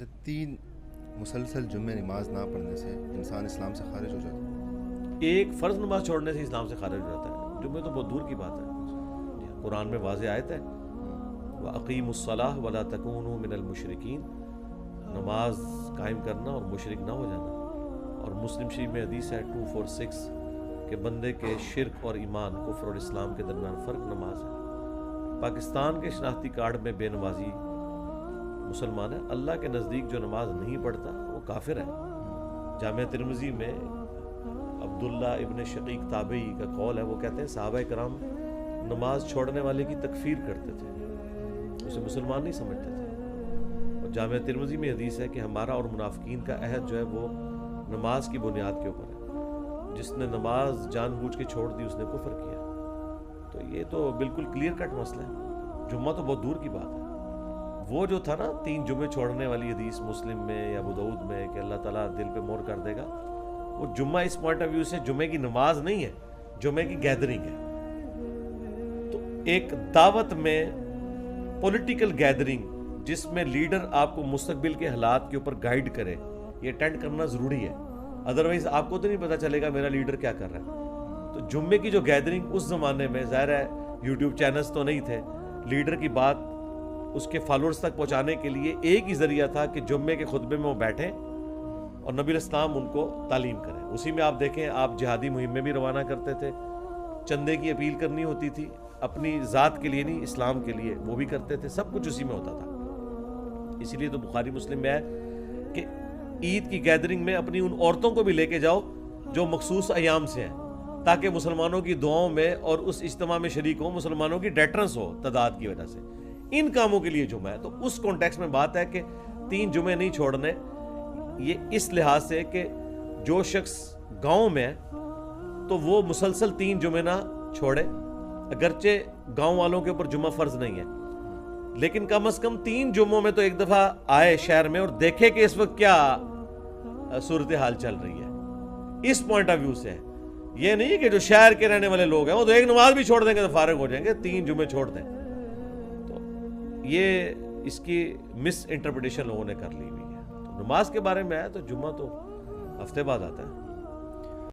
اچھا 3 مسلسل جمعے نماز نہ پڑھنے سے انسان اسلام سے خارج ہو جاتا ہے؟ ایک فرض نماز چھوڑنے سے اسلام سے خارج ہو جاتا ہے، جمعے تو بہت دور کی بات ہے۔ قرآن میں واضح آیت ہے وَأَقِیمُوا الصَّلَاةَ وَلَا تَکُونُوا مِنَ الْمُشْرِکِینَ، نماز قائم کرنا اور مشرک نہ ہو جانا۔ اور مسلم شریف میں حدیث ہے 246 کہ بندے کے شرک اور ایمان، کفر اور اسلام کے درمیان فرق نماز ہے۔ پاکستان کے شناختی کارڈ میں بے نمازی مسلمان ہے، اللہ کے نزدیک جو نماز نہیں پڑھتا وہ کافر ہے۔ جامعہ ترمذی میں عبداللہ ابن شقیق تابعی کا قول ہے، وہ کہتے ہیں صحابہ کرام نماز چھوڑنے والے کی تکفیر کرتے تھے، اسے مسلمان نہیں سمجھتے تھے۔ اور جامعہ ترمذی میں حدیث ہے کہ ہمارا اور منافقین کا عہد جو ہے وہ نماز کی بنیاد کے اوپر ہے، جس نے نماز جان بوجھ کے چھوڑ دی اس نے کفر کیا۔ تو یہ تو بالکل کلیئر کٹ مسئلہ ہے، جمعہ تو بہت دور کی بات ہے۔ وہ جو تھا نا 3 جمعے چھوڑنے والی حدیث مسلم میں یا ابو داؤد میں کہ اللہ تعالیٰ دل پہ مہر کر دے گا، وہ جمعہ اس پوائنٹ آف ویو سے جمعے کی نماز نہیں ہے، جمعے کی گیدرنگ ہے۔ تو ایک دعوت میں پولیٹیکل گیدرنگ جس میں لیڈر آپ کو مستقبل کے حالات کے اوپر گائیڈ کرے، یہ اٹینڈ کرنا ضروری ہے، ادروائز آپ کو تو نہیں پتہ چلے گا میرا لیڈر کیا کر رہا ہے۔ تو جمعے کی جو گیدرنگ اس زمانے میں ظاہر ہے یوٹیوب چینلز تو نہیں تھے، لیڈر کی بات اس کے فالوورز تک پہنچانے کے لیے ایک ہی ذریعہ تھا کہ جمعے کے خطبے میں وہ بیٹھیں اور نبی الاسلام ان کو تعلیم کریں۔ اسی میں آپ دیکھیں آپ جہادی مہم میں بھی روانہ کرتے تھے، چندے کی اپیل کرنی ہوتی تھی، اپنی ذات کے لیے نہیں اسلام کے لیے، وہ بھی کرتے تھے، سب کچھ اسی میں ہوتا تھا۔ اسی لیے تو بخاری مسلم میں ہے کہ عید کی گیدرنگ میں اپنی ان عورتوں کو بھی لے کے جاؤ جو مخصوص ایام سے ہیں، تاکہ مسلمانوں کی دعاؤں میں اور اس اجتماع میں شریک ہوں، مسلمانوں کی ڈیٹرنس ہو تعداد کی وجہ سے۔ ان کاموں کے لیے جمعہ ہے۔ تو اس کانٹیکس میں بات ہے کہ 3 جمعے نہیں چھوڑنے، یہ اس لحاظ سے کہ جو شخص گاؤں میں ہے تو وہ مسلسل 3 جمعے نہ چھوڑے، اگرچہ گاؤں والوں کے اوپر جمعہ فرض نہیں ہے، لیکن کم از کم 3 جمعوں میں تو ایک دفعہ آئے شہر میں اور دیکھے کہ اس وقت کیا صورتحال چل رہی ہے۔ اس پوائنٹ آف ویو سے ہے، یہ نہیں کہ جو شہر کے رہنے والے لوگ ہیں وہ تو ایک نماز بھی چھوڑ دیں گے تو فارغ ہو جائیں گے، 3 جمعے چھوڑ دیں۔ تو یہ اس کی مس انٹرپریٹیشن لوگوں نے کر لی ہوئی ہے۔ تو نماز کے بارے میں ہے تو جمعہ تو ہفتے بعد آتا ہے۔